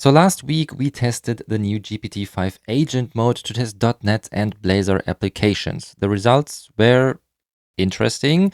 So last week we tested the new GPT-5 agent mode to test .NET and Blazor applications. The results were interesting.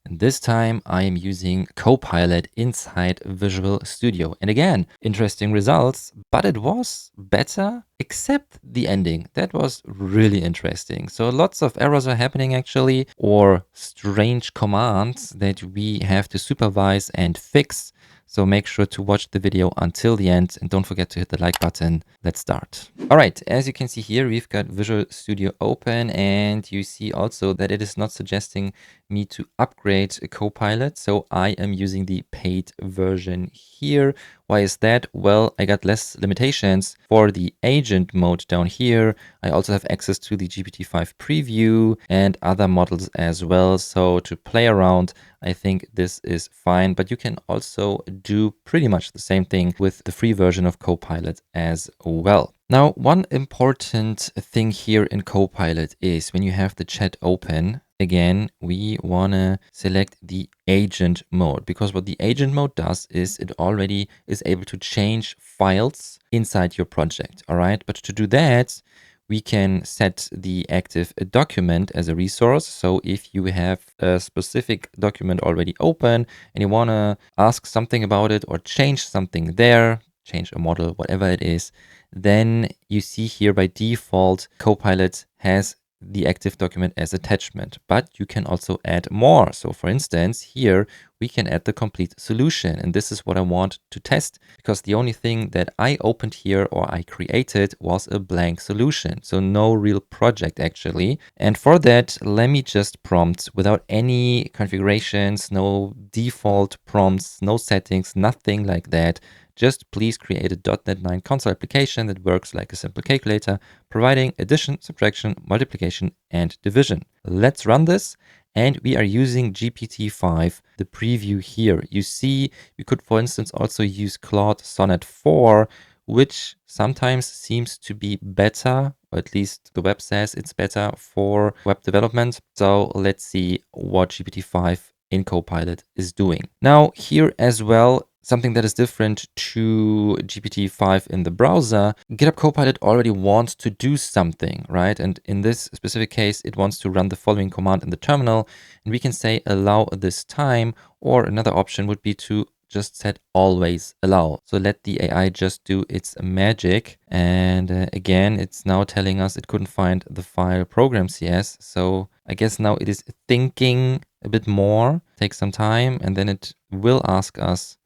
And this time I am using Copilot inside Visual Studio. And again, interesting results, but it was better except the ending. That was really interesting. So lots of errors are happening actually, or strange commands that we have to supervise and fix. So make sure to watch the video until the end and don't forget to hit the like button. Let's start. All right, as you can see here, we've got Visual Studio open and you see also that it is not suggesting me to upgrade Copilot. So I am using the paid version here. Why is that? Well, I got less limitations for the agent mode down here. I also have access to the GPT-5 preview and other models as well. So to play around, I think this is fine, but you can also do pretty much the same thing with the free version of Copilot as well. Now, one important thing here in Copilot is when you have the chat open, again, we want to select the agent mode, because what the agent mode does is it already is able to change files inside your project. All right. But to do that, we can set the active document as a resource. So if you have a specific document already open and you want to ask something about it or change something there, change a model, whatever it is, then you see here by default, Copilot has the active document as attachment, but you can also add more. So for instance, here we can add the complete solution. And this is what I want to test, because the only thing that I opened here or I created was a blank solution. So no real project actually. And for that, let me just prompt without any configurations, no default prompts, no settings, nothing like that. Just please create a .NET 9 console application that works like a simple calculator, providing addition, subtraction, multiplication, and division. Let's run this. And we are using GPT-5, the preview here. You see, we could, for instance, also use Claude Sonnet 4, which sometimes seems to be better, or at least the web says it's better for web development. So let's see what GPT-5 in Copilot is doing. Now here as well, something that is different to GPT-5 in the browser, GitHub Copilot already wants to do something, right? And in this specific case, it wants to run the following command in the terminal, and we can say allow this time, or another option would be to just set always allow. So let the AI just do its magic. And again, it's now telling us it couldn't find the file program.cs. So I guess now it is thinking a bit more, take some time, and then it will ask us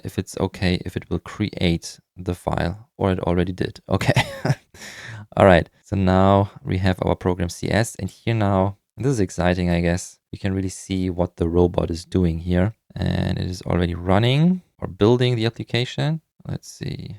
if it's okay, if it will create the file, or it already did. Okay. All right. So now we have our program.cs, and here now, and this is exciting, I guess. You can really see what the robot is doing here, and it is already running or building the application. Let's see.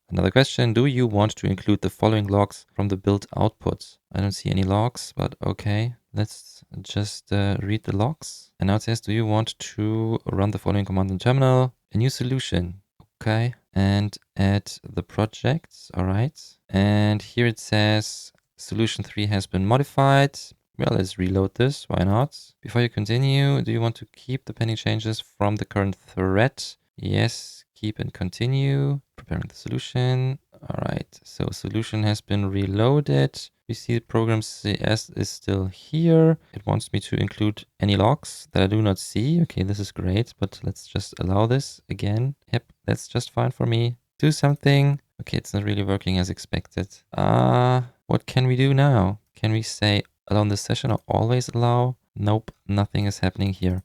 Another question. Do you want to include the following logs from the build output? I don't see any logs, but okay. Let's just read the logs. And now it says, do you want to run the following command in terminal? A new solution. Okay. And add the projects. All right. And here it says solution 3 has been modified. Well, let's reload this. Why not? Before you continue, do you want to keep the pending changes from the current thread? Yes. Keep and continue. Preparing the solution. All right. So solution has been reloaded. We see program.cs is still here. It wants me to include any logs that I do not see. Okay, this is great, but let's just allow this again. Yep, that's just fine for me. Do something. Okay, it's not really working as expected. What can we do now? Can we say allow in this session or always allow? Nope, nothing is happening here.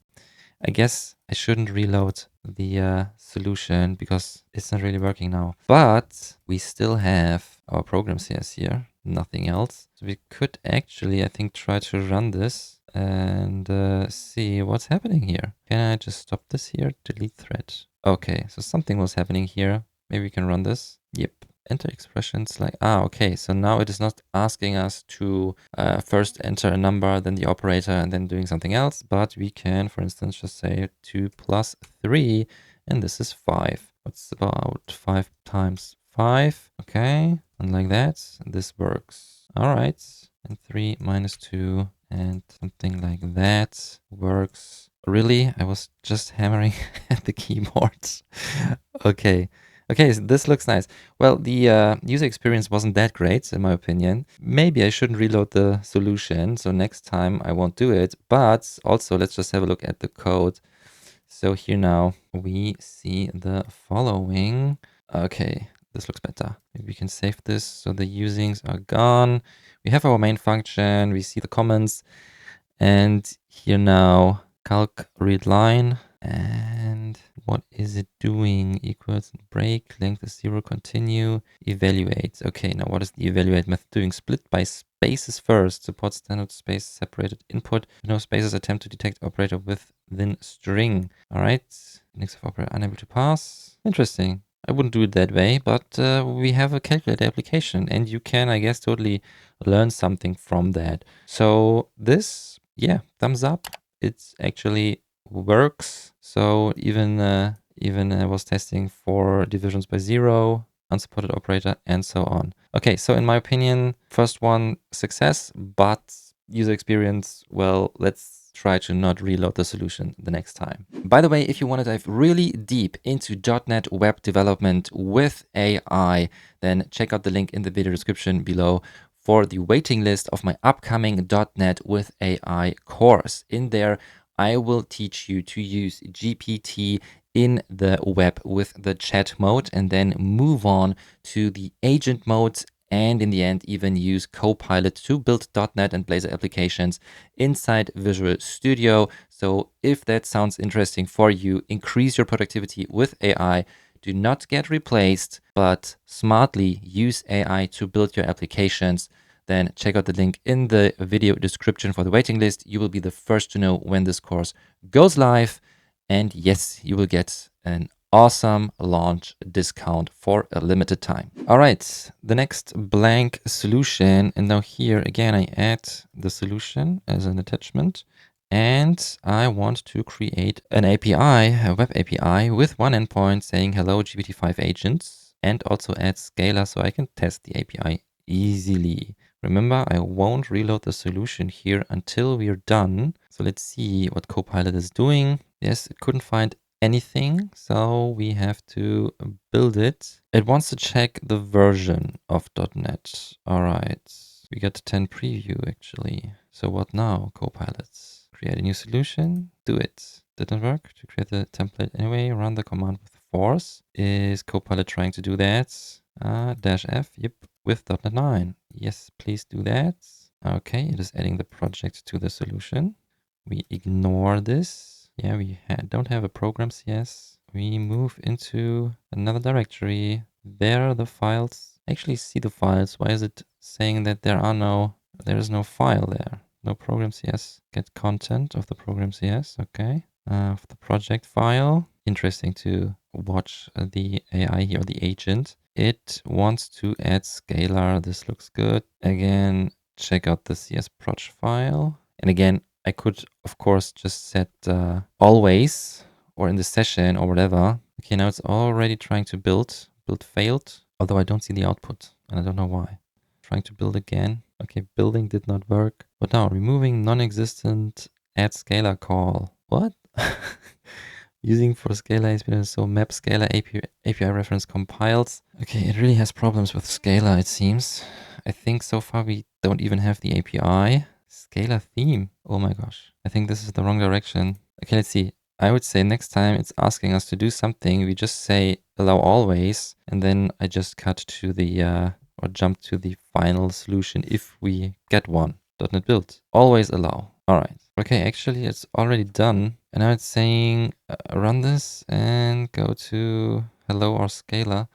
I guess I shouldn't reload the solution because it's not really working now. But we still have our program.cs here, nothing else. So we could actually, I think, try to run this and see what's happening here. Can I just stop this here? Delete thread. Okay, so something was happening here. Maybe we can run this. Yep. Enter expressions like, okay, so now it is not asking us to first enter a number, then the operator, and then doing something else, but we can, for instance, just say 2 plus 3, and this is 5. What's about 5 times 5? Okay, and like that, this works. All right, and 3 minus 2, and something like that works. Really? I was just hammering at the keyboard. Okay. Okay, so this looks nice. Well, the user experience wasn't that great, in my opinion. Maybe I shouldn't reload the solution, so next time I won't do it. But also, let's just have a look at the code. So here now we see the following. Okay, this looks better. Maybe we can save this so the usings are gone. We have our main function, we see the comments, and here now calc read line. And what is it doing? Equals break, length is 0, continue, evaluate. Okay, now what is the evaluate method doing? Split by spaces first, support standard space separated input. No spaces, attempt to detect operator within string. All right, index of operator unable to pass. Interesting. I wouldn't do it that way, but we have a calculator application and you can, I guess, totally learn something from that. So this, yeah, thumbs up. It's actually works. So even I was testing for divisions by 0, unsupported operator, and so on. Okay, so in my opinion, first one success, but user experience, well, let's try to not reload the solution the next time. By the way, if you want to dive really deep into .NET web development with AI, then check out the link in the video description below for the waiting list of my upcoming .NET with AI course. In there, I will teach you to use GPT in the web with the chat mode and then move on to the agent mode, and in the end even use Copilot to build .NET and Blazor applications inside Visual Studio. So if that sounds interesting for you, increase your productivity with AI. Do not get replaced, but smartly use AI to build your applications. Then check out the link in the video description for the waiting list. You will be the first to know when this course goes live. And yes, you will get an awesome launch discount for a limited time. All right, the next blank solution. And now here again, I add the solution as an attachment. And I want to create an API, a web API with one endpoint saying hello GPT-5 agents, and also add Scalar so I can test the API easily. Remember, I won't reload the solution here until we're done. So let's see what Copilot is doing. Yes, it couldn't find anything, so we have to build it. It wants to check the version of .NET. All right, we got the 10 preview actually. So what now, Copilot? Create a new solution, do it. Didn't work. To create the template anyway, run the command with force. Is Copilot trying to do that? -F, yep, with .NET 9. Yes, please do that. Okay, it is adding the project to the solution. We ignore this. Yeah, we don't have a program CS. We move into another directory. There are the files. Actually see the files. Why is it saying that there is no file there? No program CS. Get content of the program CS. Okay. Of the project file. Interesting to watch the AI here, the agent. It wants to add Scalar. This looks good. Again, check out the CS proj file. And again, I could, of course, just set always or in the session or whatever. Okay, now it's already trying to build. Build failed, although I don't see the output and I don't know why. Trying to build again. Okay, building did not work. But now removing non-existent add Scalar call. What? Using for Scalar experience, so map Scalar API reference compiles. Okay, it really has problems with Scalar, it seems. I think so far we don't even have the API. Scalar theme. Oh my gosh. I think this is the wrong direction. Okay, let's see. I would say next time it's asking us to do something, we just say allow always, and then I just cut to the, or jump to the final solution if we get one. .NET build. Always allow. All right. Okay, actually it's already done. And now it's saying run this and go to hello or Scalar.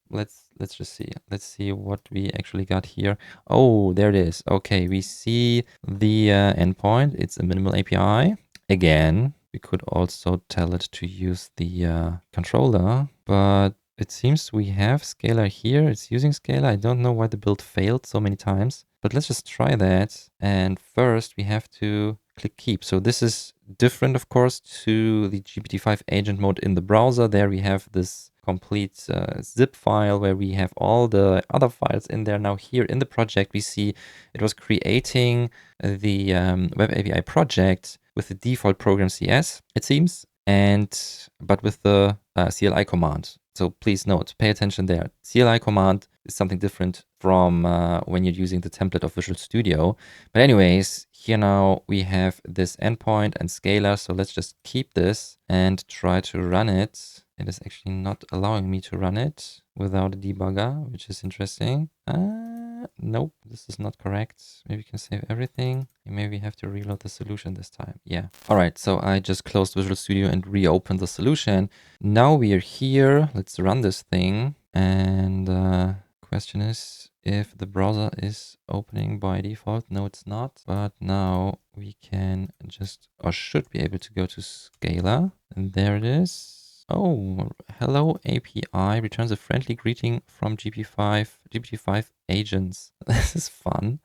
Let's just see. Let's see what we actually got here. Oh, there it is. Okay, we see the endpoint. It's a minimal API. Again, we could also tell it to use the controller, but it seems we have Scalar here. It's using Scalar. I don't know why the build failed so many times, but let's just try that. And first we have to click keep. So this is different, of course, to the GPT-5 agent mode in the browser. There we have this complete zip file where we have all the other files in there. Now here in the project, we see it was creating the web API project with the default program CS, it seems. but with the CLI command. So please note, pay attention there. CLI command is something different from when you're using the template of Visual Studio. But anyways, here now we have this endpoint and scalar. So let's just keep this and try to run it. It is actually not allowing me to run it without a debugger, which is interesting. Nope, this is not correct. Maybe we can save everything. Maybe we have to reload the solution this time. Yeah. All right, so I just closed Visual Studio and reopened the solution. Now we are here. Let's run this thing. And question is if the browser is opening by default. No, it's not. But now we can just, or should be able to go to Scala. And there it is. Oh, hello API returns a friendly greeting from GPT-5 agents. This is fun.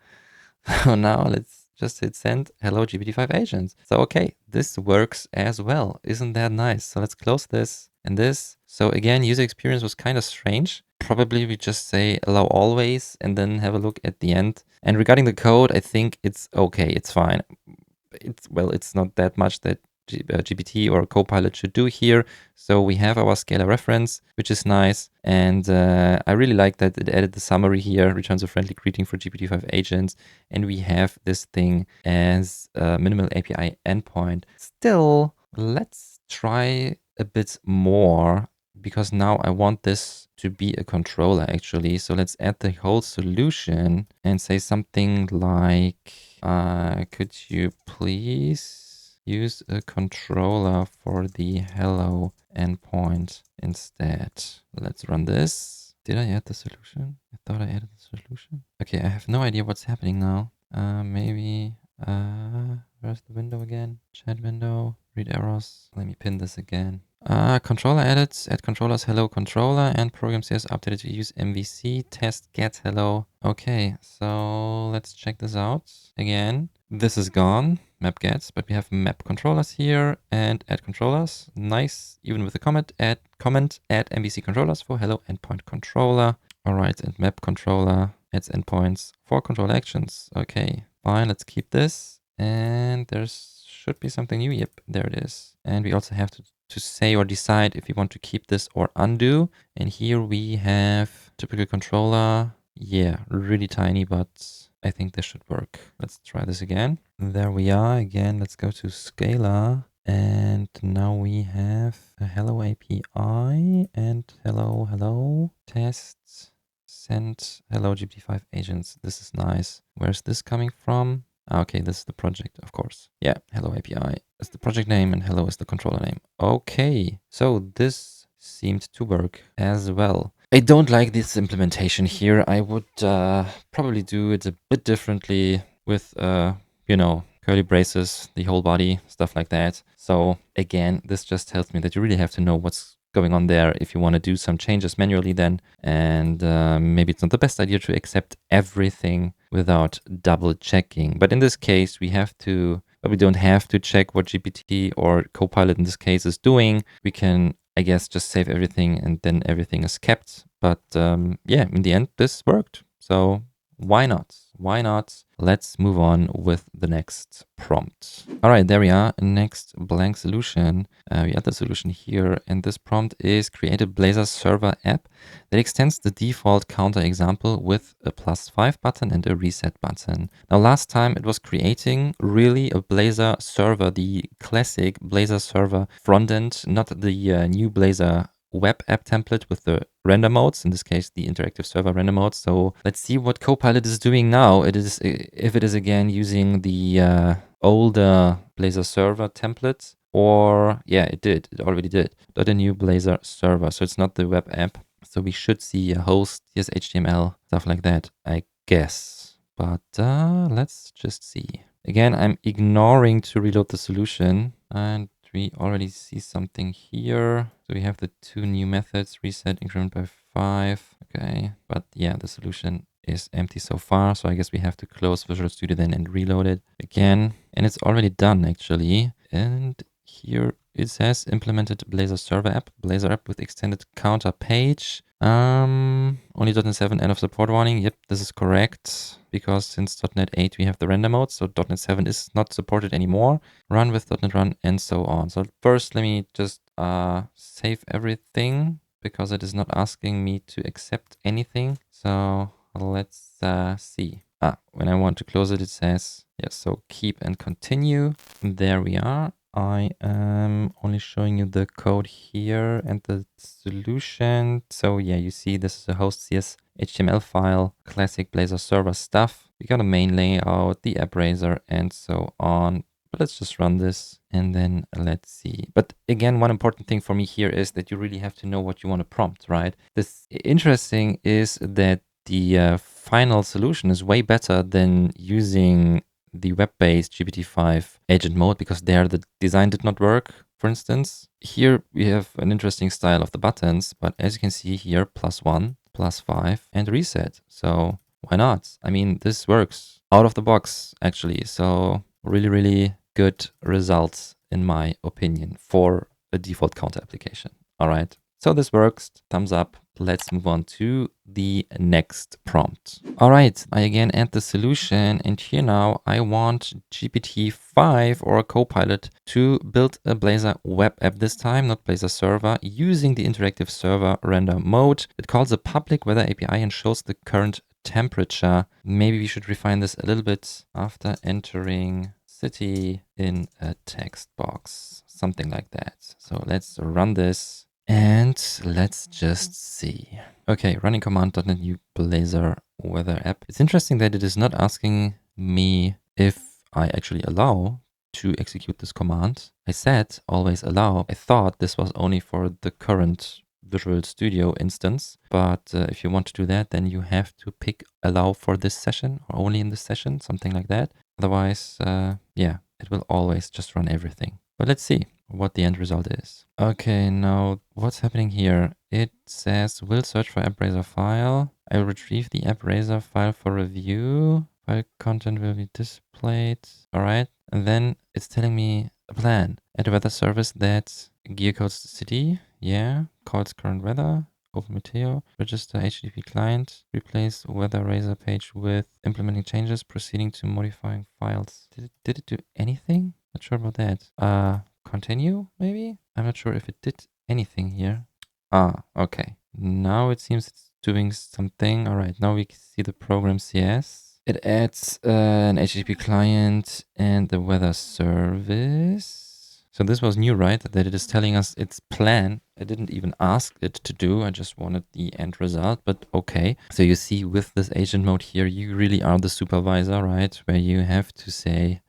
So now let's just hit send hello GPT-5 agents. So okay, this works as well. Isn't that nice? So let's close this and this. So again, user experience was kind of strange. Probably we just say allow always and then have a look at the end. And regarding the code, I think it's okay. It's fine. It's not that much that GPT or Copilot should do here. So we have our Scala reference, which is nice. And I really like that it added the summary here, returns a friendly greeting for GPT-5 agents. And we have this thing as a minimal API endpoint. Still, let's try a bit more because now I want this to be a controller actually. So let's add the whole solution and say something like, could you please use a controller for the hello endpoint instead. Let's run this. Did I add the solution? I thought I added the solution. Okay, I have no idea what's happening now. Maybe, where's the window again? Chat window, read errors. Let me pin this again. Controller added, add controllers, hello controller, and program says updated to use MVC, test get hello. Okay, so let's check this out again. This is gone, map gets, but we have map controllers here and add controllers. Nice, even with a comment, add MVC controllers for hello endpoint controller. All right, and map controller adds endpoints for control actions. Okay, fine, let's keep this. And there's should be something new. Yep, there it is. And we also have to say or decide if we want to keep this or undo. And here we have typical controller. Yeah, really tiny, but I think this should work. Let's try this again. There we are. Again, let's go to Scala. And now we have a hello API and hello tests. Send hello GPT-5 agents. This is nice. Where's this coming from? Okay, this is the project, of course. Yeah, hello API is the project name and hello is the controller name. Okay, so this seemed to work as well. I don't like this implementation here. I would probably do it a bit differently with, curly braces, the whole body, stuff like that. So again, this just tells me that you really have to know what's going on there if you want to do some changes manually then. And maybe it's not the best idea to accept everything without double checking. But in this case, we don't have to check what GPT or Copilot in this case is doing. We can, I guess, just save everything and then everything is kept. But yeah, in the end, this worked. So why not? Why not? Let's move on with the next prompt. All right, there we are. Next blank solution. We add the solution here. And this prompt is create a Blazor server app that extends the default counter example with a +5 button and a reset button. Now, last time it was creating really a Blazor server, the classic Blazor server frontend, not the new Blazor web app template with the render modes, in this case the interactive server render modes. So let's see what Copilot is doing now. If it is again using the older Blazor server template, or yeah, it already did, but a new Blazor server. So it's not the web app. So we should see a host, here's HTML, stuff like that, I guess. But let's just see. Again, I'm ignoring to reload the solution, and we already see something here. So we have the two new methods, reset, increment by 5. Okay, but yeah, the solution is empty so far. So I guess we have to close Visual Studio then and reload it again. And it's already done actually. And here it says implemented Blazor server app, Blazor app with extended counter page. Only only .NET 7 end of support warning. Yep, this is correct, because since .NET 8 we have the render mode, so .NET 7 is not supported anymore. Run with .NET Run and so on. So first let me just save everything, because it is not asking me to accept anything. So let's see. When I want to close it, it says, yes, so keep and continue. There we are. I am only showing you the code here and the solution. So yeah, you see this is a host.cs HTML file, classic Blazor server stuff. We got a main layout, the app browser, and so on. But let's just run this and then let's see. But again, one important thing for me here is that you really have to know what you want to prompt, right? This interesting is that the final solution is way better than using the web-based GPT-5 agent mode, because there the design did not work, for instance. Here we have an interesting style of the buttons, but as you can see here, +1, +5, and reset. So why not? I mean, this works out of the box, actually. So really, really good results, in my opinion, for a default counter application. All right. So this works, thumbs up. Let's move on to the next prompt. All right, I again add the solution, and here now I want GPT-5 or Copilot to build a Blazor web app this time, not Blazor server, using the interactive server render mode. It calls a public weather API and shows the current temperature. Maybe we should refine this a little bit. After entering city in a text box, something like that. So let's run this. And let's just see. Okay, running command.NET new Blazor weather app. It's interesting that it is not asking me if I actually allow to execute this command. I said always allow. I thought this was only for the current Visual Studio instance, but if you want to do that, then you have to pick allow for this session or only in this session, something like that. Otherwise, yeah, it will always just run everything. But let's see what the end result is. Okay, now what's happening here? It says, will search for app browser file. I will retrieve the app browser file for review. File content will be displayed. All right. And then it's telling me a plan. Add a weather service that geocodes the city. Yeah. Calls current weather. Open Meteo. Register HTTP client. Replace weather razor page with implementing changes. Proceeding to modifying files. Did it do anything? Not sure about that. Continue, maybe? I'm not sure if it did anything here. Okay. Now it seems it's doing something. All right, now we see the program CS. It adds an HTTP client and the weather service. So this was new, right? That it is telling us its plan. I didn't even ask it to do. I just wanted the end result, but okay. So you see with this agent mode here, you really are the supervisor, right? Where you have to say,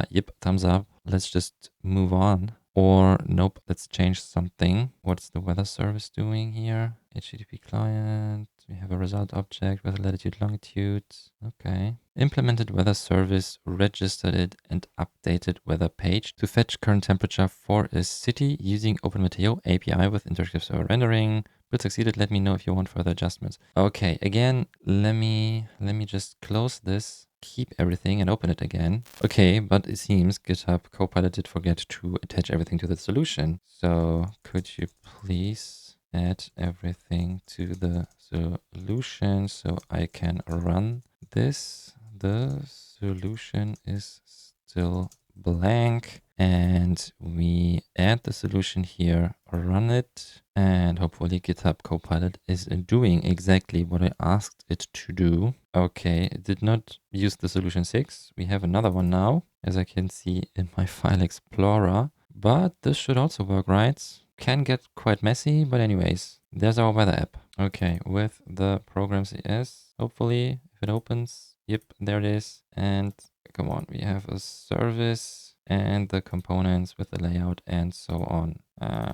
yep, thumbs up. Let's just move on. Or nope, let's change something. What's the weather service doing here? HTTP client. We have a result object with latitude, longitude. Okay. Implemented weather service, registered it, and updated weather page to fetch current temperature for a city using OpenMeteo API with interactive server rendering. Build succeeded. Let me know if you want further adjustments. Okay, again, let me just close this, keep everything and open it again. Okay, but it seems GitHub Copilot did forget to attach everything to the solution. So could you please add everything to the solution so I can run this? The solution is still blank, and we add the solution here, run it, and hopefully GitHub Copilot is doing exactly what I asked it to do. Okay, it did not use the solution 6. We have another one now, as I can see in my file explorer, but this should also work, right? Can get quite messy, but anyways, there's our weather app. Okay, with the program CS, hopefully if it opens, yep, there it is. And come on, we have a service and the components with the layout and so on.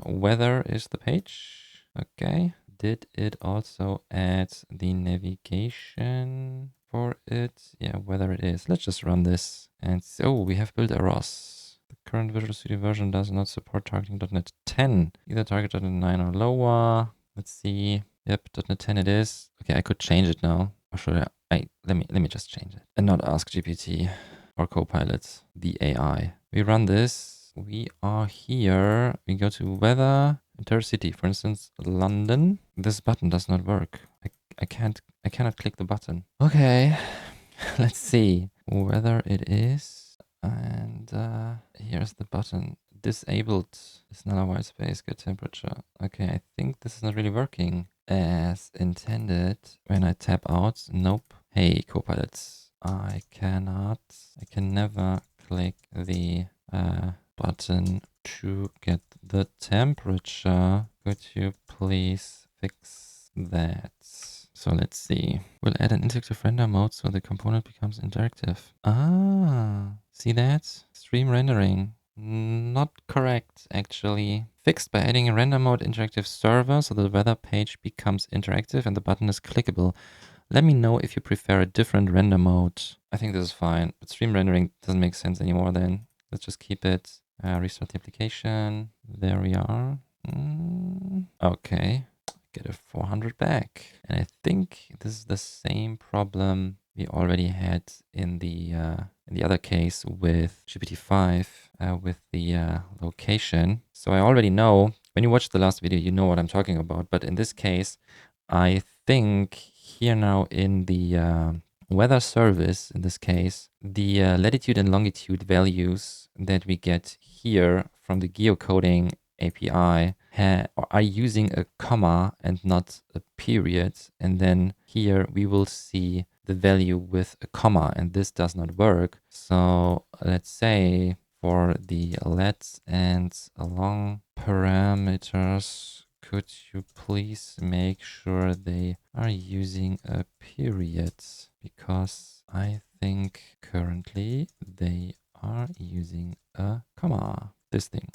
Weather is the page. Okay. Did it also add the navigation for it? Yeah, weather it is. Let's just run this. And so we have built a ROS. The current Visual Studio version does not support targeting .NET 10. Either target .NET 9 or lower. Let's see. Yep, .NET 10 it is. Okay, I could change it now. Or should I? Let me just change it and not ask GPT or Copilot, the AI. We run this. We are here. We go to weather, entire city, for instance, London. This button does not work. I cannot click the button. Okay, let's see whether it is. And here's the button. Disabled is not a white space, get temperature. Okay, I think this is not really working as intended. When I tap out, nope. Hey, Copilot, I can never click the button to get the temperature. Could you please fix that? So let's see. We'll add an interactive render mode so the component becomes interactive. Ah, see that? Stream rendering. Not correct, actually. Fixed by adding a render mode interactive server so the weather page becomes interactive and the button is clickable. Let me know if you prefer a different render mode. I think this is fine, but stream rendering doesn't make sense anymore then. Let's just keep it. Restart the application. There we are. Okay. Get a 400 back. And I think this is the same problem we already had in the other case with GPT-5 with the location. So I already know, when you watch the last video, you know what I'm talking about. But in this case, I think here now in the weather service, in this case, the latitude and longitude values that we get here from the geocoding API are using a comma and not a period. And then here we will see the value with a comma, and this does not work. So let's say for the let and long parameters, could you please make sure they are using a period? Because I think currently they are using a comma. This thing.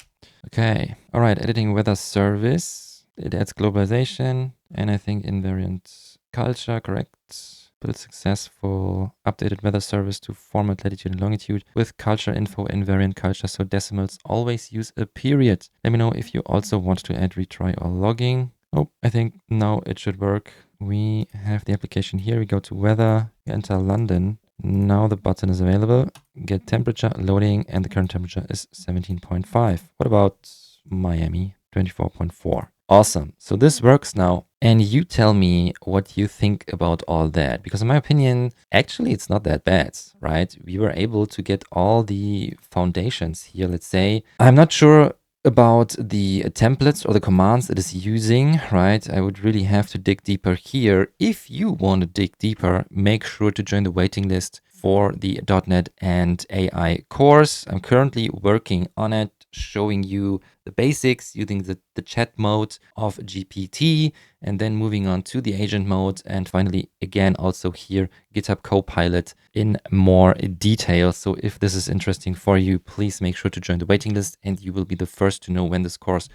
Okay. All right. Editing weather service. It adds globalization and I think invariant culture. Correct. Build successful. Updated weather service to format latitude and longitude with culture info invariant culture. So decimals always use a period. Let me know if you also want to add retry or logging. Oh, I think now it should work. We have the application here. We go to weather, we enter London. Now the button is available. Get temperature, loading, and the current temperature is 17.5. What about Miami? 24.4. Awesome. So this works now. And you tell me what you think about all that. Because in my opinion, actually, it's not that bad, right? We were able to get all the foundations here, let's say. I'm not sure about the templates or the commands it is using, right? I would really have to dig deeper here. If you want to dig deeper, make sure to join the waiting list for the .NET and AI course. I'm currently working on it, showing you the basics using the chat mode of GPT and then moving on to the agent mode. And finally, again, also here, GitHub Copilot in more detail. So if this is interesting for you, please make sure to join the waiting list and you will be the first to know when this course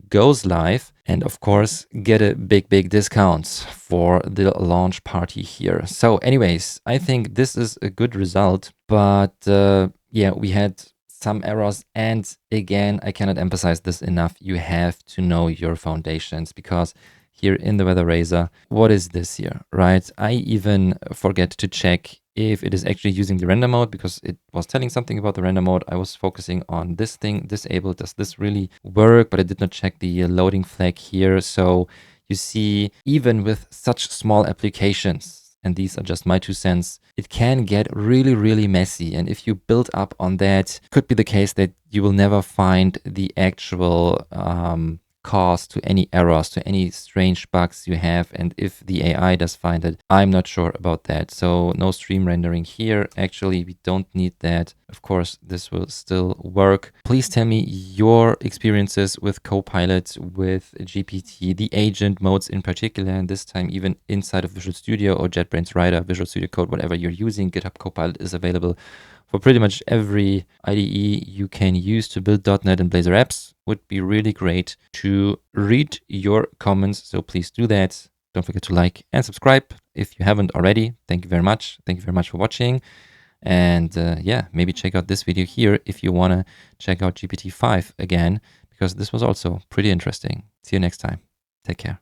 goes live. And of course, get a big discount for the launch party here. So anyways, I think this is a good result, but yeah, we had some errors. And again, I cannot emphasize this enough. You have to know your foundations because here in the Weather Razor, what is this here, right? I even forget to check if it is actually using the render mode because it was telling something about the render mode. I was focusing on this thing, disabled. Does this really work? But I did not check the loading flag here. So you see, even with such small applications, and these are just my 2 cents, it can get really messy. And if you build up on that, could be the case that you will never find the actual cause to any errors, to any strange bugs you have. And if the AI does find it, I'm not sure about that. So no stream rendering here. Actually, we don't need that. Of course, this will still work. Please tell me your experiences with Copilot, with GPT, the agent modes in particular, and this time even inside of Visual Studio or JetBrains Rider, Visual Studio Code, whatever you're using. GitHub Copilot is available for pretty much every IDE you can use to build .NET and Blazor apps. Would be really great to read your comments, so please do that. Don't forget to like and subscribe if you haven't already. Thank you very much. Thank you very much for watching. And yeah, maybe check out this video here if you want to check out GPT-5 again, because this was also pretty interesting. See you next time. Take care.